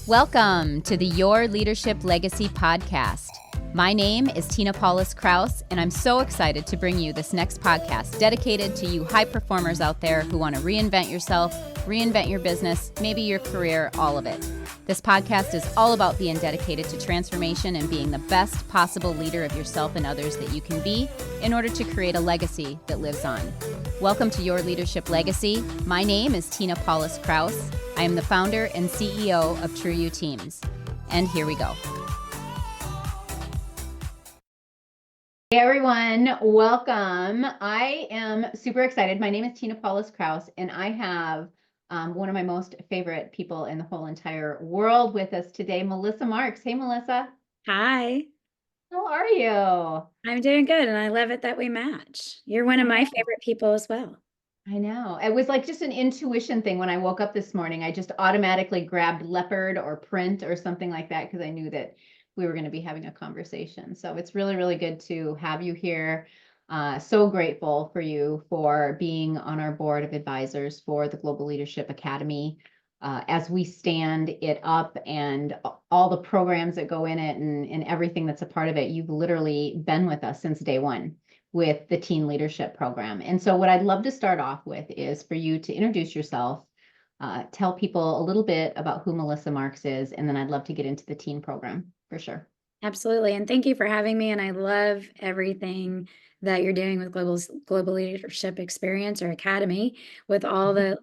Welcome to the Your Leadership Legacy podcast. My name is Tina Paulus-Krause, and I'm so excited to bring you this next podcast dedicated to you high performers out there who want to reinvent yourself, reinvent your business, maybe your career, all of it. This podcast is all about being dedicated to transformation and being the best possible leader of yourself and others that you can be in order to create a legacy that lives on. Welcome to Your Leadership Legacy. My name is Tina Paulus-Krause. I am the founder and CEO of True You Teams. And here we go. Hey everyone, welcome. I am super excited. My name is Tina Paulus-Krause, and I have one of my most favorite people in the whole entire world with us today, Melissa Marks. Hey, Melissa. Hi. How are you? I'm doing good, and I love it that we match. You're one of my favorite people as well. I know. It was like just an intuition thing when I woke up this morning. I just automatically grabbed leopard or print or something like that because I knew that we were going to be having a conversation. So it's really, really good to have you here. So grateful for you for being on our board of advisors for the Global Leadership Academy. As we stand it up and all the programs that go in it and everything that's a part of it, you've literally been with us since day one with the Teen Leadership Program. And so what I'd love to start off with is for you to introduce yourself, tell people a little bit about who Melissa Marks is, and then I'd love to get into the teen program for sure. Absolutely. And thank you for having me. And I love everything that you're doing with Global Leadership Experience or Academy with all the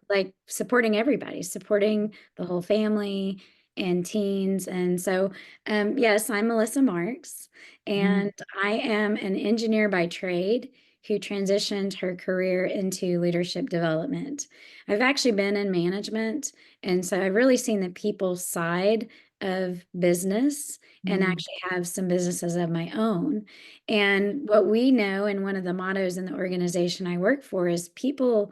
supporting everybody, supporting the whole family and teens. And so, yes, I'm Melissa Marks, and I am an engineer by trade who transitioned her career into leadership development. I've actually been in management, and so I've really seen the people side of business and actually have some businesses of my own. And what we know, and one of the mottos in the organization I work for is people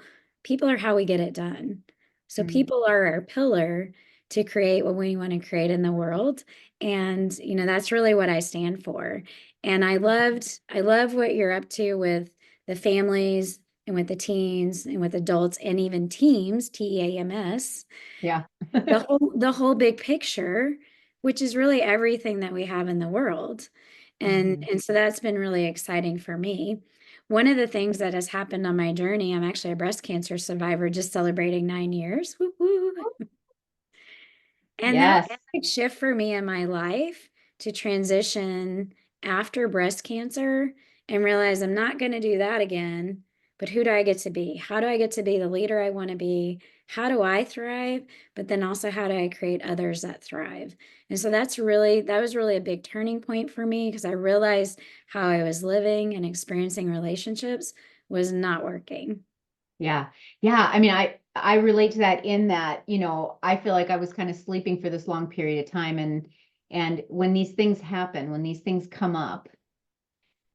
are how we get it done. So people are our pillar to create what we want to create in the world. And, that's really what I stand for. And I love what you're up to with the families and with the teens and with adults and even teams, TEAMS. Yeah. the whole big picture, which is really everything that we have in the world. And so that's been really exciting for me. One of the things that has happened on my journey, I'm actually a breast cancer survivor, just celebrating 9 years. Woo woo. And that was a big shift for me in my life to transition after breast cancer and realize I'm not going to do that again. But who do I get to be? How do I get to be the leader I want to be? How do I thrive? But then also, how do I create others that thrive? And so that was really a big turning point for me because I realized how I was living and experiencing relationships was not working. Yeah. Yeah. I mean, I relate to that in that, I feel like I was kind of sleeping for this long period of time. And when these things happen, when these things come up,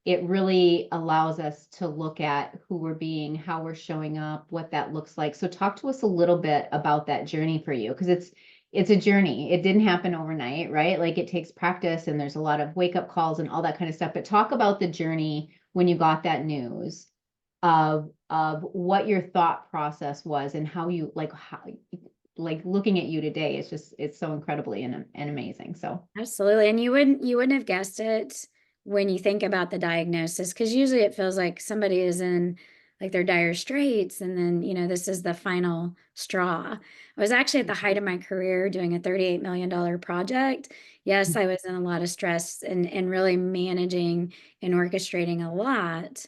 it really allows us to look at who we're being, how we're showing up, what that looks like. So talk to us a little bit about that journey for you, because it's a journey. It didn't happen overnight, right? Like it takes practice and there's a lot of wake up calls and all that kind of stuff. But talk about the journey when you got that news of what your thought process was and how you looking at you today. It's so incredibly and amazing. So Absolutely. And you wouldn't have guessed it when you think about the diagnosis, because usually it feels like somebody is in like their dire straits and then, this is the final straw. I was actually at the height of my career doing a $38 million project. Yes, I was in a lot of stress and really managing and orchestrating a lot,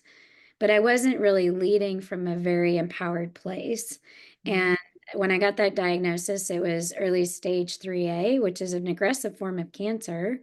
but I wasn't really leading from a very empowered place. And when I got that diagnosis, it was early stage 3A, which is an aggressive form of cancer.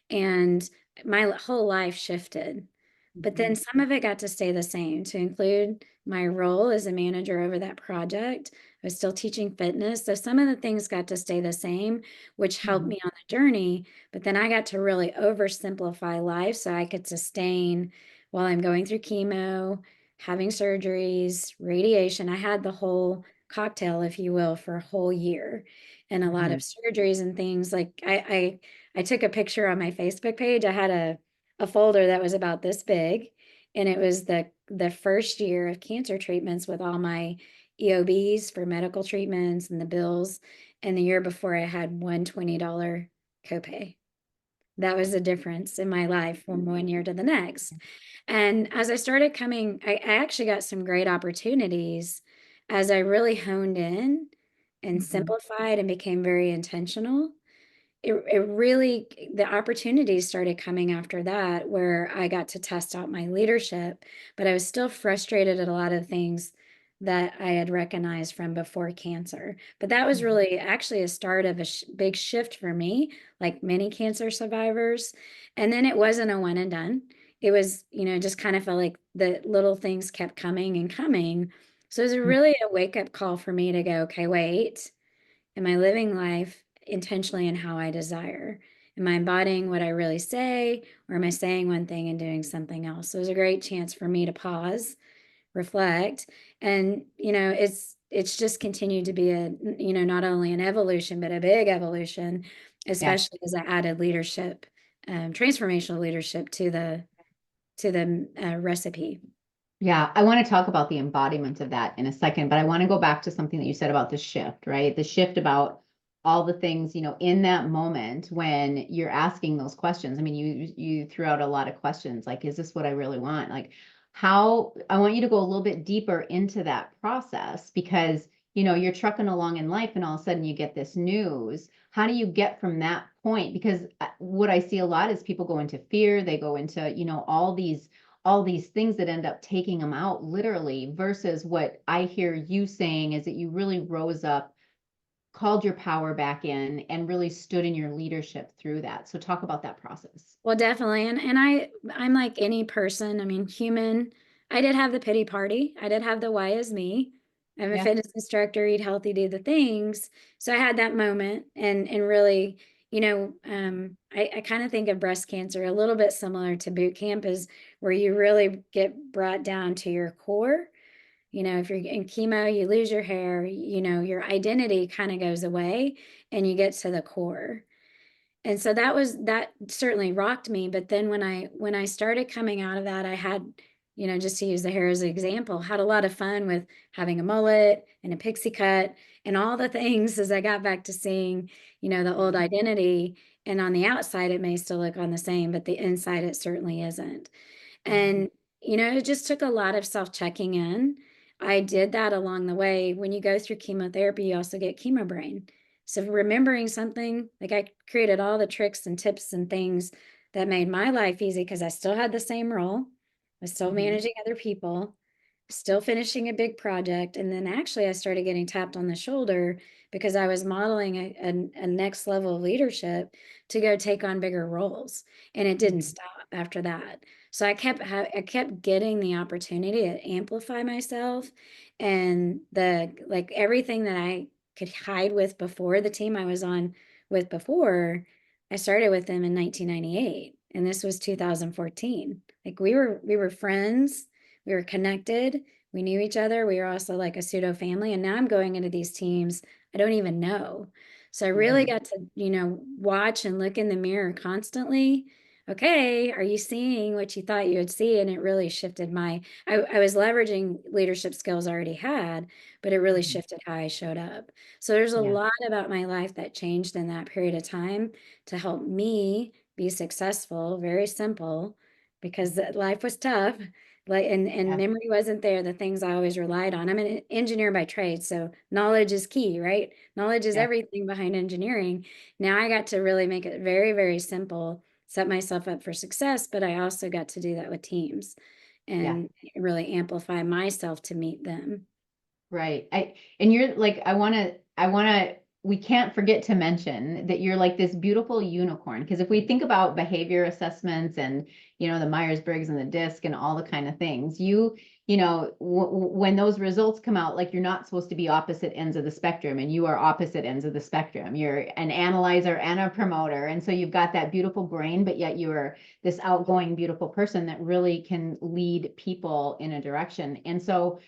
And my whole life shifted. But then some of it got to stay the same, to include my role as a manager over that project. I was still teaching fitness. So some of the things got to stay the same, which helped me on the journey. But then I got to really oversimplify life so I could sustain while I'm going through chemo, having surgeries, radiation. I had the whole cocktail, if you will, for a whole year and a lot of surgeries and things. Like I took a picture on my Facebook page. I had a folder that was about this big, and it was the first year of cancer treatments with all my EOBs for medical treatments and the bills. And the year before, I had one $20 copay. That was the difference in my life from one year to the next. And as I started coming, I actually got some great opportunities as I really honed in and Mhm. simplified and became very intentional. It really, the opportunities started coming after that, where I got to test out my leadership, but I was still frustrated at a lot of things that I had recognized from before cancer. But that was Mhm. really actually a start of a big shift for me, like many cancer survivors. And then it wasn't a one and done. It was, just kind of felt like the little things kept coming and coming. So it was really a wake up call for me to go, okay, wait, am I living life intentionally in how I desire? Am I embodying what I really say, or am I saying one thing and doing something else? So it was a great chance for me to pause, reflect, and it's just continued to be a not only an evolution but a big evolution, Yeah. especially as I added leadership, transformational leadership to the recipe. Yeah, I want to talk about the embodiment of that in a second, but I want to go back to something that you said about the shift, right? The shift about all the things, in that moment when you're asking those questions. I mean, you threw out a lot of questions like, is this what I really want? Like, how I want you to go a little bit deeper into that process because, you're trucking along in life and all of a sudden you get this news. How do you get from that point? Because what I see a lot is people go into fear, they go into, all these things that end up taking them out literally versus what I hear you saying is that you really rose up, called your power back in and really stood in your leadership through that. So talk about that process. Well, definitely. And I'm like any person, I mean, human. I did have the pity party. I did have the why is me. I'm a Yeah. fitness instructor, eat healthy, do the things. So I had that moment and really, I kind of think of breast cancer a little bit similar to boot camp, is where you really get brought down to your core. If you're in chemo, you lose your hair, your identity kind of goes away and you get to the core. And so that certainly rocked me. But then when I started coming out of that, I had, just to use the hair as an example, had a lot of fun with having a mullet and a pixie cut and all the things as I got back to seeing, the old identity. And on the outside, it may still look on the same, but the inside, it certainly isn't. Mhm. And, it just took a lot of self-checking in. I did that along the way. When you go through chemotherapy, you also get chemo brain. So remembering something, like I created all the tricks and tips and things that made my life easy because I still had the same role. I was still Mhm. managing other people, still finishing a big project. And then actually I started getting tapped on the shoulder because I was modeling a next level of leadership to go take on bigger roles. And it didn't Mhm. stop after that. So I kept getting the opportunity to amplify myself, and the like everything that I could hide with before, the team I was on with before, I started with them in 1998 and this was 2014. Like we were friends, we were connected, we knew each other, we were also like a pseudo family, and now I'm going into these teams I don't even know. So I really Mhm. got to, watch and look in the mirror constantly. Okay, are you seeing what you thought you would see? And it really shifted I was leveraging leadership skills I already had, but it really Mhm. shifted how I showed up. So there's a Yeah. lot about my life that changed in that period of time to help me be successful. Very simple, because life was tough. Like and Yeah. memory wasn't there, the things I always relied on. I'm an engineer by trade, so knowledge is key, right? Knowledge is Yeah. everything behind engineering. Now I got to really make it very, very simple, set myself up for success, but I also got to do that with teams Yeah. and really amplify myself to meet them. Right. And you're like, we can't forget to mention that you're like this beautiful unicorn. Because if we think about behavior assessments and, the Myers-Briggs and the DISC and all the kind of things, when those results come out, like you're not supposed to be opposite ends of the spectrum and you are opposite ends of the spectrum. You're an analyzer and a promoter. And so you've got that beautiful brain, but yet you're this outgoing, beautiful person that really can lead people in a direction. And so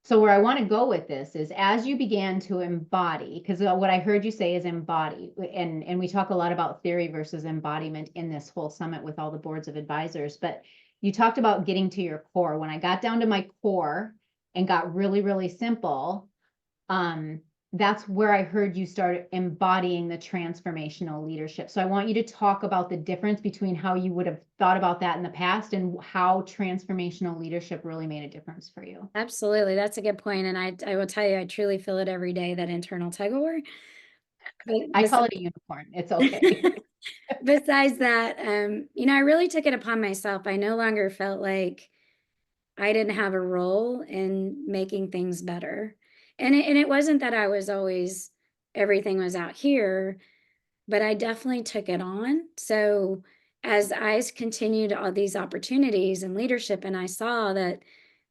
where I want to go with this is as you began to embody, because what I heard you say is embody, and we talk a lot about theory versus embodiment in this whole summit with all the boards of advisors, but you talked about getting to your core. When I got down to my core, and got really, really simple, that's where I heard you start embodying the transformational leadership. So I want you to talk about the difference between how you would have thought about that in the past and how transformational leadership really made a difference for you. Absolutely. That's a good point. And I will tell you, I truly feel it every day, that internal tug of war. I call it a unicorn. It's okay. Besides that, I really took it upon myself. I no longer felt like I didn't have a role in making things better. And it wasn't that I was always, everything was out here, but I definitely took it on. So as I continued all these opportunities and leadership, and I saw that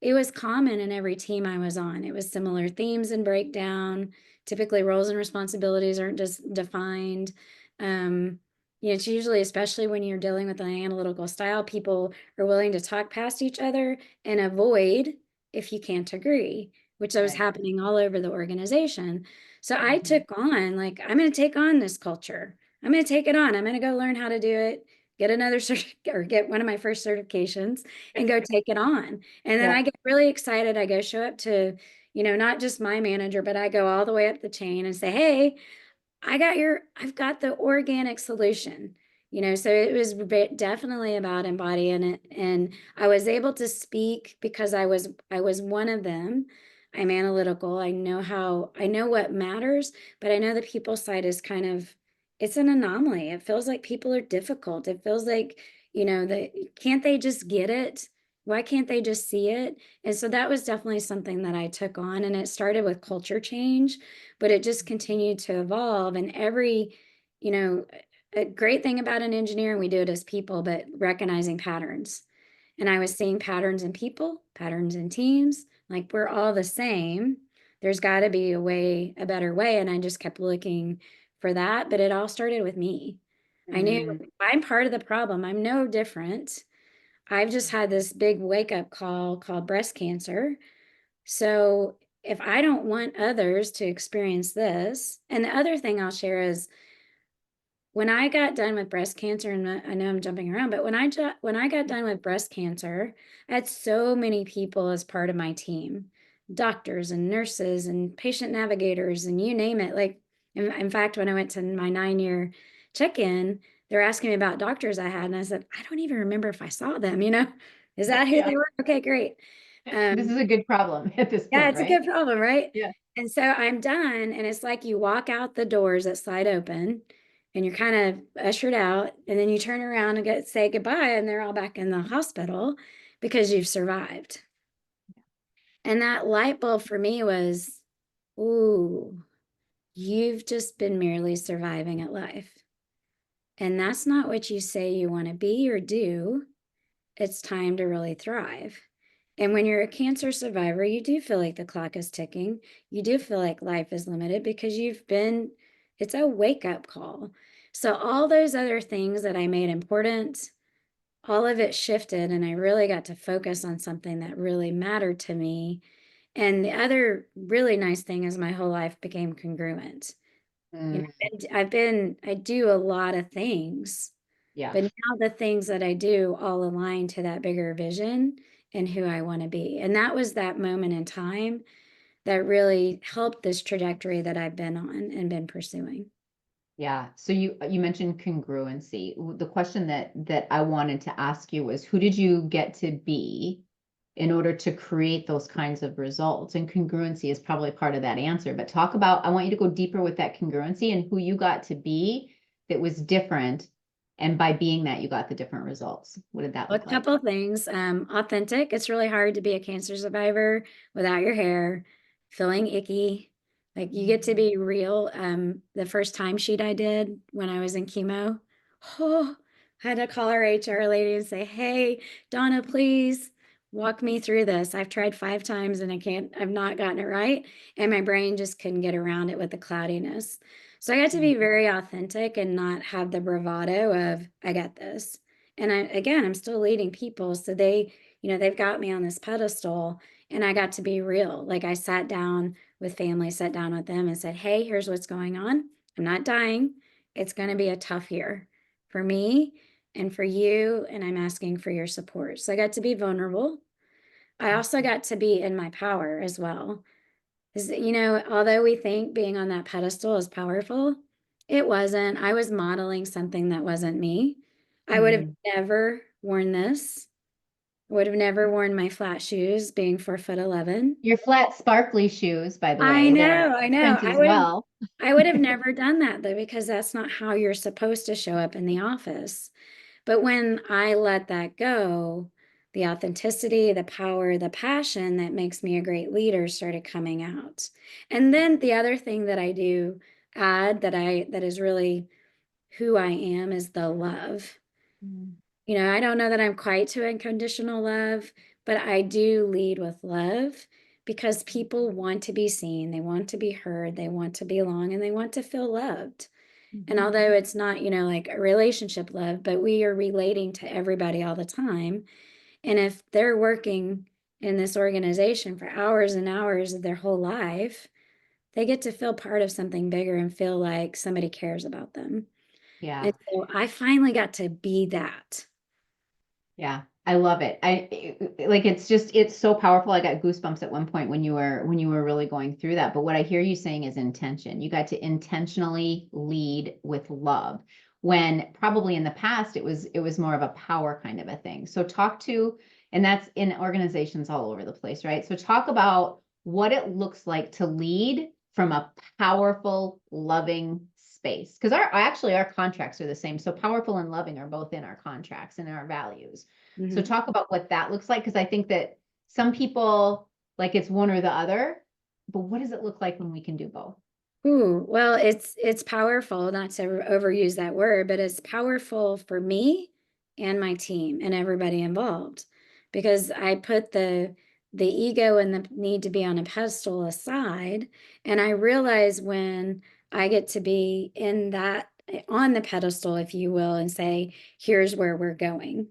it was common in every team I was on, it was similar themes and breakdown. Typically, roles and responsibilities aren't just defined. It's usually, especially when you're dealing with an analytical style, people are willing to talk past each other and avoid if you can't agree, which was Right. happening all over the organization. So I Mhm. took on, like, I'm going to take on this culture. I'm going to take it on. I'm going to go learn how to do it, get another or get one of my first certifications and go take it on. And then Yeah. I get really excited. I go show up to, not just my manager, but I go all the way up the chain and say, hey, I've got the organic solution. So it was definitely about embodying it. And I was able to speak because I was one of them. I'm analytical. I know what matters, but I know the people side is it's an anomaly. It feels like people are difficult. It feels like, can't they just get it? Why can't they just see it? And so that was definitely something that I took on. And it started with culture change, but it just continued to evolve. And you know, a great thing about an engineer, and we do it as people, but recognizing patterns. And I was seeing patterns in people, patterns in teams, like we're all the same. There's got to be a better way. And I just kept looking for that. But it all started with me. I knew Mm. I'm part of the problem. I'm no different. I've just had this big wake up call called breast cancer. So if I don't want others to experience this, and the other thing I'll share is when I got done with breast cancer, and I know I'm jumping around, but when I got done with breast cancer, I had so many people as part of my team, doctors and nurses and patient navigators and you name it. Like in fact, when I went to my 9-year check-in, they're asking me about doctors I had, and I said, I don't even remember if I saw them. Is that who Yeah. they were? Okay, great. This is a good problem at this Yeah, point, it's a right? good problem, right? Yeah. And so I'm done, and it's like you walk out the doors that slide open, and you're kind of ushered out, and then you turn around and say goodbye, and they're all back in the hospital because you've survived. And that light bulb for me was, ooh, you've just been merely surviving at life. And that's not what you say you want to be or do. It's time to really thrive. And when you're a cancer survivor, you do feel like the clock is ticking. You do feel like life is limited because it's a wake up call. So, all those other things that I made important, all of it shifted, and I really got to focus on something that really mattered to me. And the other really nice thing is my whole life became congruent. Mm. I do a lot of things, Yeah. but now the things that I do all align to that bigger vision and who I want to be. And that was that moment in time that really helped this trajectory that I've been on and been pursuing. Yeah. So you mentioned congruency. The question that I wanted to ask you was, who did you get to be in order to create those kinds of results? And congruency is probably part of that answer. But I want you to go deeper with that congruency and who you got to be that was different. And by being that, you got the different results. What did that A look like? couple of things. Authentic. It's really hard to be a cancer survivor without your hair, feeling icky. Like you get to be real. The first timesheet I did when I was in chemo, oh, I had to call our HR lady and say, "Hey, Donna, please walk me through this. I've tried 5 times and I've not gotten it right." And my brain just couldn't get around it with the cloudiness. So I got to be very authentic and not have the bravado of, I got this. And I'm still leading people. So they've got me on this pedestal, and I got to be real. Like I sat down with family, sat down with them and said, hey, here's what's going on. I'm not dying. It's going to be a tough year for me and for you. And I'm asking for your support. So I got to be vulnerable. I also got to be in my power as well. Is, although we think being on that pedestal is powerful, it wasn't. I was modeling something that wasn't me. I would have Mhm. never worn this. Would have never worn my flat shoes being 4'11". Your flat sparkly shoes, by the I way, that are know, I know. print as well. I would have never done that though, because that's not how you're supposed to show up in the office. But when I let that go, the authenticity, the power, the passion that makes me a great leader started coming out. And then the other thing that I do add that is really who I am is the love. Mm. I don't know that I'm quite to unconditional love, but I do lead with love because people want to be seen, they want to be heard, they want to belong, and they want to feel loved. And Mhm. although it's not, like a relationship love, but we are relating to everybody all the time. And if they're working in this organization for hours and hours of their whole life, they get to feel part of something bigger and feel like somebody cares about them. Yeah. And so I finally got to be that. Yeah, I love it. Like it's so powerful. I got goosebumps at one point when you were really going through that. But what I hear you saying is intention. You got to intentionally lead with love when probably in the past it was more of a power kind of a thing. So and that's in organizations all over the place, right? So talk about what it looks like to lead from a powerful, loving space. Because our contracts are the same. So powerful and loving are both in our contracts and our values. So Mhm. talk about what that looks like, because I think that some people like it's one or the other, but what does it look like when we can do both? Ooh, well, it's powerful, not to overuse that word, but it's powerful for me and my team and everybody involved because I put the ego and the need to be on a pedestal aside, and I realize when I get to be in that on the pedestal, if you will, and say, here's where we're going.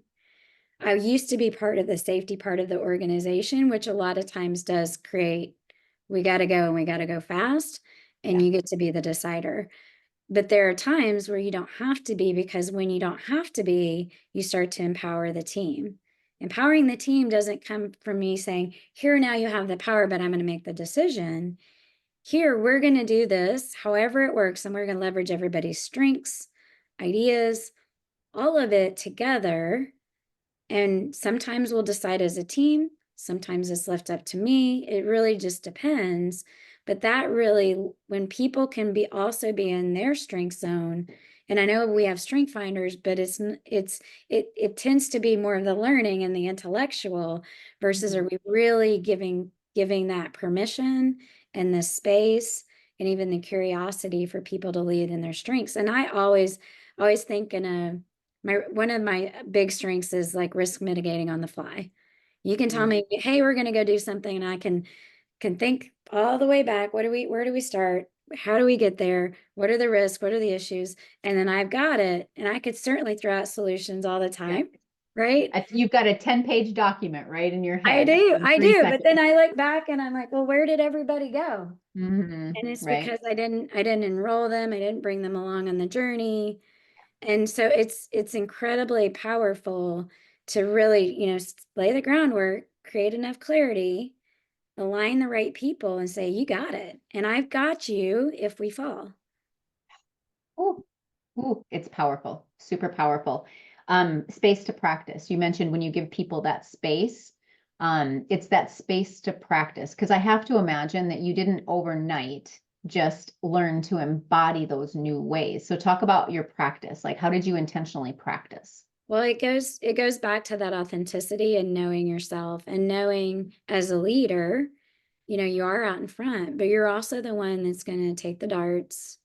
I used to be part of the safety part of the organization, which a lot of times does create, we got to go and we got to go fast, and Yeah. you get to be the decider. But there are times where you don't have to be, because when you don't have to be, you start to empower the team. Empowering the team doesn't come from me saying, here, now you have the power, but I'm going to make the decision. Here, we're going to do this however it works, and we're going to leverage everybody's strengths, ideas, all of it together, and sometimes we'll decide as a team, sometimes it's left up to me. It really just depends. But that really, when people can also be in their strength zone, and I know we have strength finders, but it tends to be more of the learning and the intellectual versus Mhm. are we really giving that permission and the space and even the curiosity for people to lead in their strengths. And I always think in a one of my big strengths is like risk mitigating on the fly. You can tell Mm. me, hey, we're going to go do something, and I can think all the way back. Where do we start? How do we get there? What are the risks? What are the issues? And then I've got it. And I could certainly throw out solutions all the Yeah. time, right? You've got a 10-page document right in your I head do, in I three do. But then seconds. I look back and I'm like, well, where did everybody go? And it's Right. because I didn't enroll them. I didn't bring them along on the journey. And so it's incredibly powerful to really, lay the groundwork, create enough clarity, align the right people, and say, you got it. And I've got you if we fall. Ooh, ooh, it's powerful, super powerful. Space to practice. You mentioned when you give people that space, it's that space to practice. Because I have to imagine that you didn't overnight just learn to embody those new ways. So talk about your practice. Like, how did you intentionally practice? Well, it goes back to that authenticity and knowing yourself and knowing as a leader, you are out in front, but you're also the one that's going to take the darts,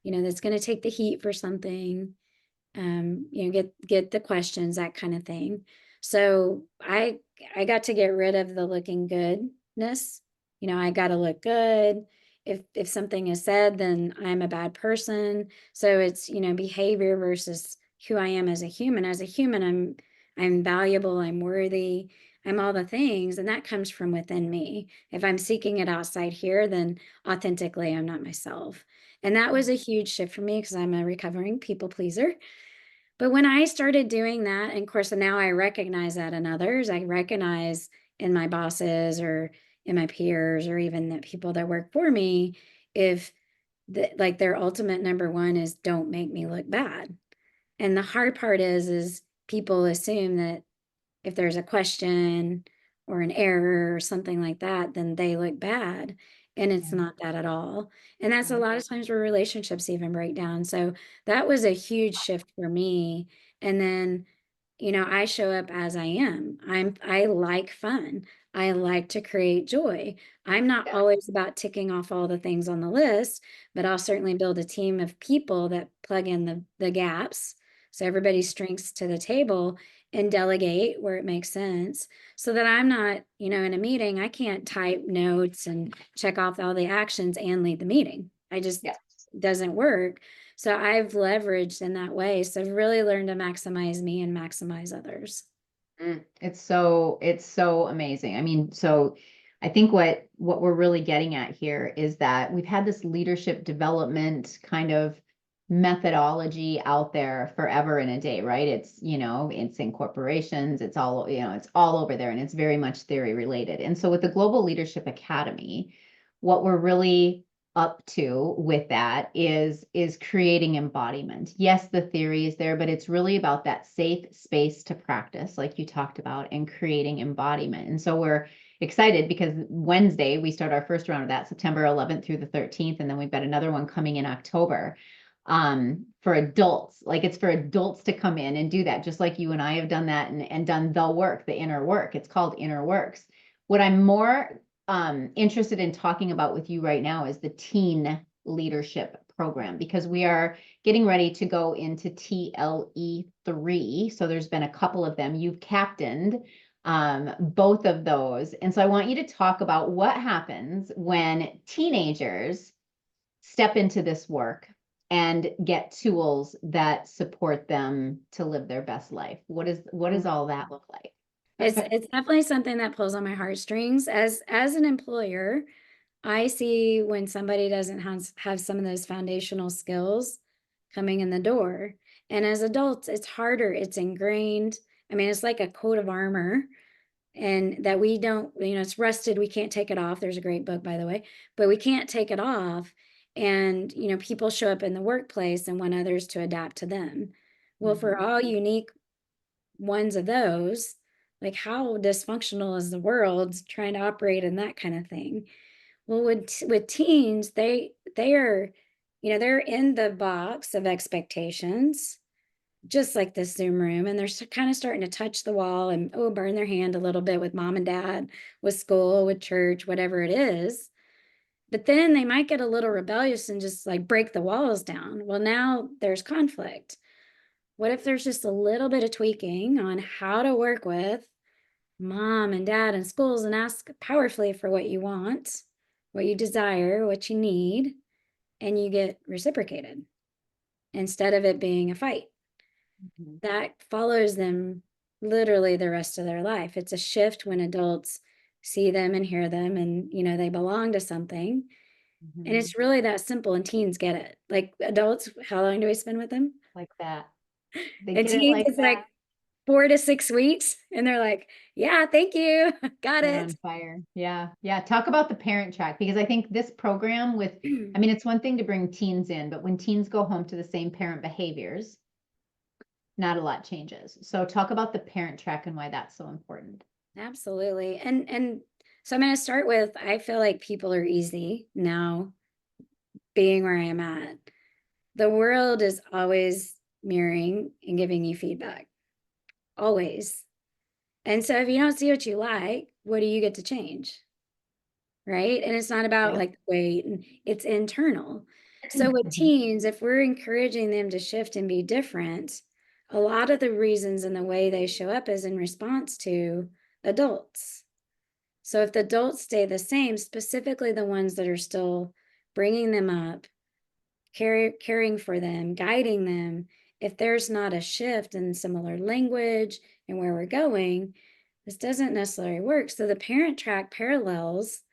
that's going to take the heat for something, get the questions, that kind of thing. So I got to get rid of the looking goodness. I got to look good. If something is said, then I'm a bad person. So it's, behavior versus who I am as a human. As a human, I'm valuable, I'm worthy, I'm all the things, and that comes from within me. If I'm seeking it outside here, then authentically I'm not myself. And that was a huge shift for me because I'm a recovering people pleaser. But when I started doing that, and of course, now I recognize that in others, I recognize in my bosses or in my peers or even the people that work for me if like their ultimate number one is don't make me look bad. And the hard part is people assume that if there's a question or an error or something like that, then they look bad. And it's Yeah. not that at all. And that's a Right. lot of times where relationships even break down. So that was a huge shift for me. And then, I show up as I am. I like fun. I like to create joy. I'm not Yeah. always about ticking off all the things on the list, but I'll certainly build a team of people that plug in the gaps. So everybody's strengths to the table and delegate where it makes sense so that I'm not, in a meeting, I can't type notes and check off all the actions and lead the meeting. I just Yeah. doesn't work. So I've leveraged in that way. So I've really learned to maximize me and maximize others. It's so amazing. I mean, so I think what we're really getting at here is that we've had this leadership development kind of methodology out there forever and a day, right? It's in corporations, it's all over there, and it's very much theory related. And so with the Global Leadership Academy, what we're really up to with that is creating embodiment. Yes, the theory is there, but it's really about that safe space to practice, like you talked about, and creating embodiment. And so we're excited because Wednesday we start our first round of that, September 11th through the 13th, and then we've got another one coming in October for adults. Like it's for adults to come in and do that, just like you and I have done that and done the work, the inner work. It's called Inner Works. What I'm more interested in talking about with you right now is the teen leadership program, because we are getting ready to go into TLE3. So there's been a couple of them. You've captained both of those. And so I want you to talk about what happens when teenagers step into this work and get tools that support them to live their best life. What does all that look like? It's definitely something that pulls on my heartstrings. As an employer, I see when somebody doesn't have some of those foundational skills coming in the door. And as adults, it's harder, it's ingrained. I mean, it's like a coat of armor, and that we don't, it's rusted, we can't take it off. There's a great book, by the way, but we can't take it off. And, people show up in the workplace and want others to adapt to them. Well, for all unique ones of those, like how dysfunctional is the world trying to operate in that kind of thing? Well, with teens, they are, they're in the box of expectations, just like this Zoom room, and they're kind of starting to touch the wall and burn their hand a little bit with mom and dad, with school, with church, whatever it is. But then they might get a little rebellious and just like break the walls down. Well, now there's conflict. What if there's just a little bit of tweaking on how to work with mom and dad and schools and ask powerfully for what you want, what you desire, what you need, and you get reciprocated instead of it being a fight? Mhm. That follows them literally the rest of their life. It's a shift when adults see them and hear them and, they belong to something. And Mhm. it's really that simple, and teens get it. Like adults, how long do we spend with them? Like that. They And get it teens, like it's that. like 4 to 6 weeks. And they're like, yeah, thank you. Got They're it. on fire. Yeah. Yeah. Talk about the parent track, because I think this program I mean, it's one thing to bring teens in, but when teens go home to the same parent behaviors, not a lot changes. So talk about the parent track and why that's so important. Absolutely. And so I'm going to start with, I feel like people are easy now being where I am at. The world is always mirroring and giving you feedback, always. And so if you don't see what you like, what do you get to change? Right. And it's not about Yeah. like the weight, and it's internal. So with teens, if we're encouraging them to shift and be different, a lot of the reasons and the way they show up is in response to adults. So if the adults stay the same, specifically the ones that are still bringing them up, caring for them, guiding them, if there's not a shift in similar language and where we're going, this doesn't necessarily work. So the parent track parallels.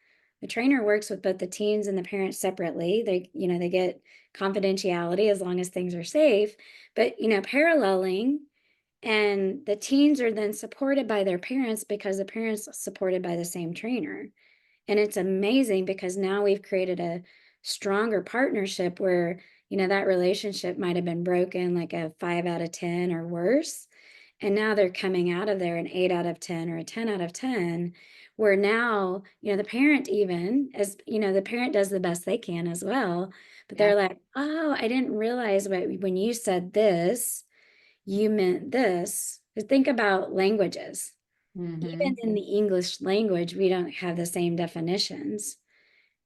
The trainer works with both the teens and the parents separately. They get confidentiality as long as things are safe, but paralleling And the teens are then supported by their parents because the parents are supported by the same trainer. And it's amazing because now we've created a stronger partnership where, that relationship might have been broken like a 5 out of 10 or worse. And now they're coming out of there an 8 out of 10 or a 10 out of 10, where now, the parent, even as, the parent does the best they can as well. But Yeah. they're like, oh, I didn't realize when you said this, you meant this. Think about languages. Even Mm-hmm. in the English language, we don't have the same definitions.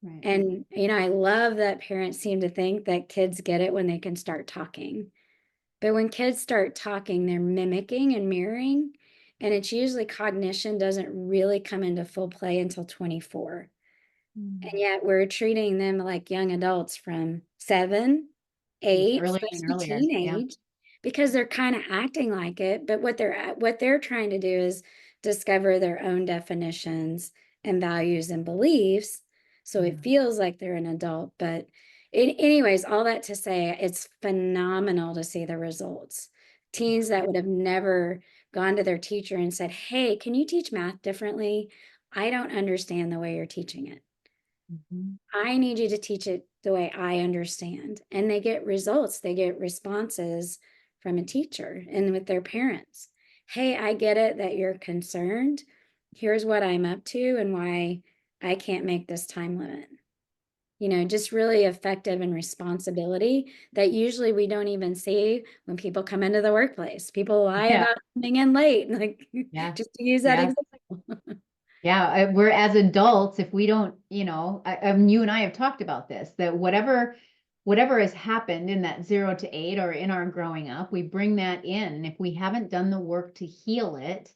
Right. And, I love that parents seem to think that kids get it when they can start talking. But when kids start talking, they're mimicking and mirroring. And it's usually cognition doesn't really come into full play until 24. And Mm. yet we're treating them like young adults from 7, It's 8, earlier and especially earlier. Yeah. teenage, because they're kind of acting like it. But what they're trying to do is discover their own definitions and values and beliefs. So Yeah. it feels like they're an adult. But anyways, all that to say, it's phenomenal to see the results. Teens that would have never gone to their teacher and said, "Hey, can you teach math differently? I don't understand the way you're teaching it. Mhm. I need you to teach it the way I understand." And they get results, they get responses from a teacher and with their parents. "Hey, I get it that you're concerned. Here's what I'm up to and why I can't make this time limit." Just really effective and responsibility that usually we don't even see when people come into the workplace. People lie Yeah. about coming in late, like, Yeah. just to use that Yeah. example. Yeah. We're as adults, if we don't, you and I have talked about this, that whatever has happened in that 0 to 8 or in our growing up, we bring that in. And if we haven't done the work to heal it,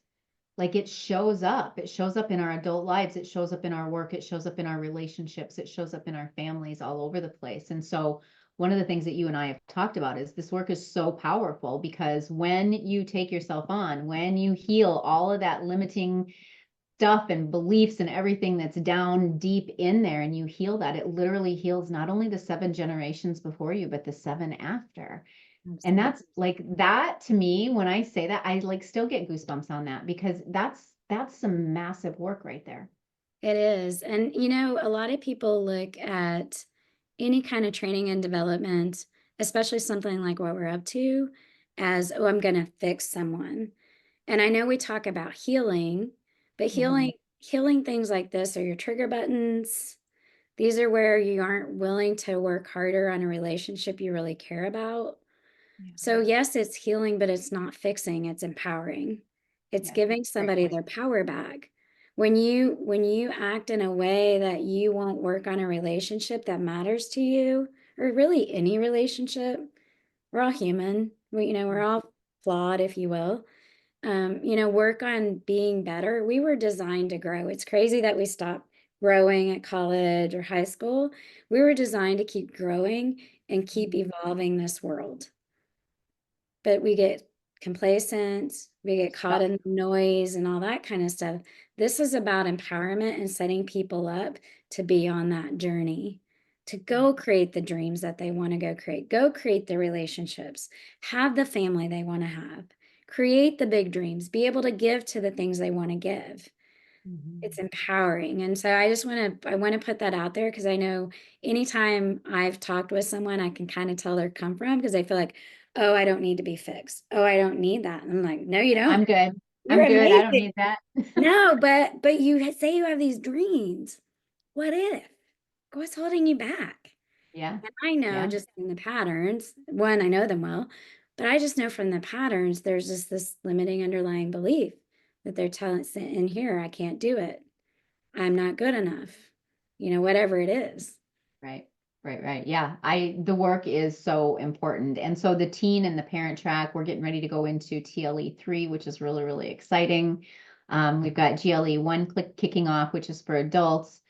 like it shows up. It shows up in our adult lives. It shows up in our work. It shows up in our relationships. It shows up in our families all over the place. And so one of the things that you and I have talked about is this work is so powerful because when you take yourself on, when you heal all of that limiting stuff and beliefs and everything that's down deep in there and you heal that, it literally heals not only the 7 generations before you, but the 7 after. And Absolutely. that's like that to me, when I say that, I like still get goosebumps on that because that's some massive work right there. It is. And, a lot of people look at any kind of training and development, especially something like what we're up to, as, oh, I'm going to fix someone. And I know we talk about healing, but Mhm. healing things like this are your trigger buttons. These are where you aren't willing to work harder on a relationship you really care about. Yeah. So yes, it's healing, but it's not fixing, it's empowering. It's Yeah. giving Great somebody point. their power back. When you act in a way that you won't work on a relationship that matters to you, or really any relationship, we're all human. We're all flawed, if you will. Work on being better. We were designed to grow. It's crazy that we stopped growing at college or high school. We were designed to keep growing and keep Mhm. evolving this world, but we get complacent, we get caught Stuck. in the noise and all that kind of stuff. This is about empowerment and setting people up to be on that journey, to go create the dreams that they want to go create the relationships, have the family they want to have, create the big dreams, be able to give to the things they want to give. It's Mhm. empowering. And so I want to put that out there because I know anytime I've talked with someone, I can kind of tell their come from because they feel like, oh, I don't need to be fixed. Oh, I don't need that. And I'm like, no, you I'm don't. good. You're I'm good. I don't amazing. need that. No, but say you have these dreams. What if? What's holding you back? Yeah. And I know Yeah. just in the patterns, one, I know them well, but I just know from the patterns, there's just this limiting underlying belief that they're telling in here, I can't do it. I'm not good enough, whatever it is. Right. Right. Right. Yeah. The work is so important. And so the teen and the parent track, we're getting ready to go into TLE 3, which is really, really exciting. We've got GLE 1 kicking off, which is for adults.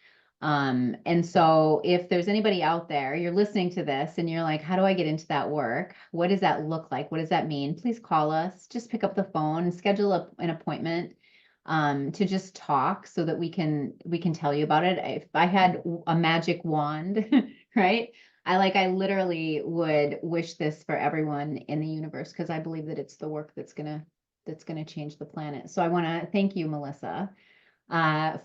And so if there's anybody out there, you're listening to this and you're like, how do I get into that work? What does that look like? What does that mean? Please call us. Just pick up the phone and schedule an appointment to just talk so that we can tell you about it. If I had a magic wand, right? I literally would wish this for everyone in the universe because I believe that it's the work that's gonna that's going to change the planet. So I want to thank you, Melissa,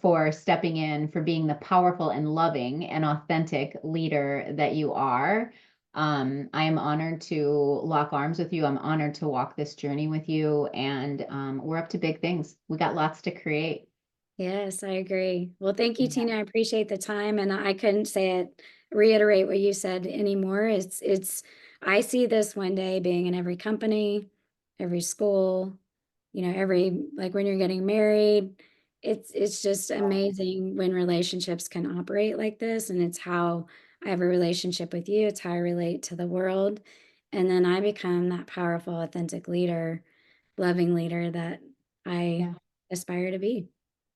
for stepping in, for being the powerful and loving and authentic leader that you are. I am honored to lock arms with you. I'm honored to walk this journey with you. And we're up to big things. We got lots to create. Yes, I agree. Well, thank you, Yeah. Tina. I appreciate the time, and I couldn't say it, reiterate what you said anymore. I see this one day being in every company, every school, every, like when you're getting married. It's just amazing when relationships can operate like this, and it's how I have a relationship with you. It's how I relate to the world, and then I become that powerful, authentic leader, loving leader that I Yeah. aspire to be.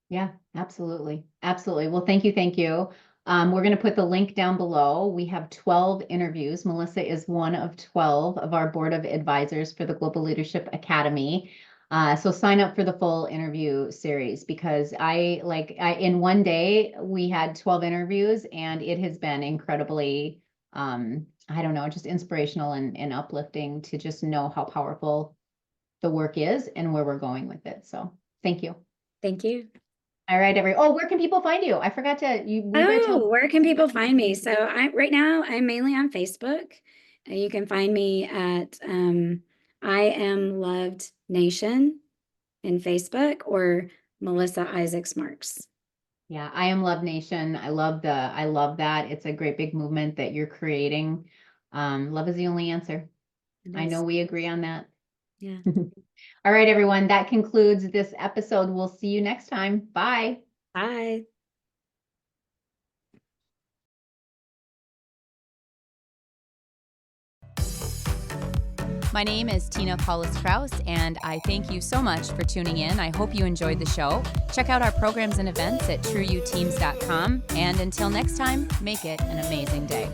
Yeah, absolutely. Absolutely. Well, thank you. Thank you. We're going to put the link down below. We have 12 interviews. Melissa is one of 12 of our board of advisors for the Global Leadership Academy. So sign up for the full interview series because in one day we had 12 interviews and it has been incredibly, I don't know, just inspirational and uplifting to just know how powerful the work is and where we're going with it. So thank you. Thank you. All right, where can people find you? I forgot to, we better tell. Oh, where can people find me? So right now I'm mainly on Facebook. You can find me at I Am Loved Nation in Facebook, or Melissa Isaacs Marks. Yeah, I am Love Nation. I love that. It's a great big movement that you're creating. Love is the only answer. It I know is. we agree on that. Yeah. All right, everyone, that concludes this episode. We'll see you next time. Bye. Bye. My name is Tina Paulus-Krause, and I thank you so much for tuning in. I hope you enjoyed the show. Check out our programs and events at trueyouteams.com. And until next time, make it an amazing day.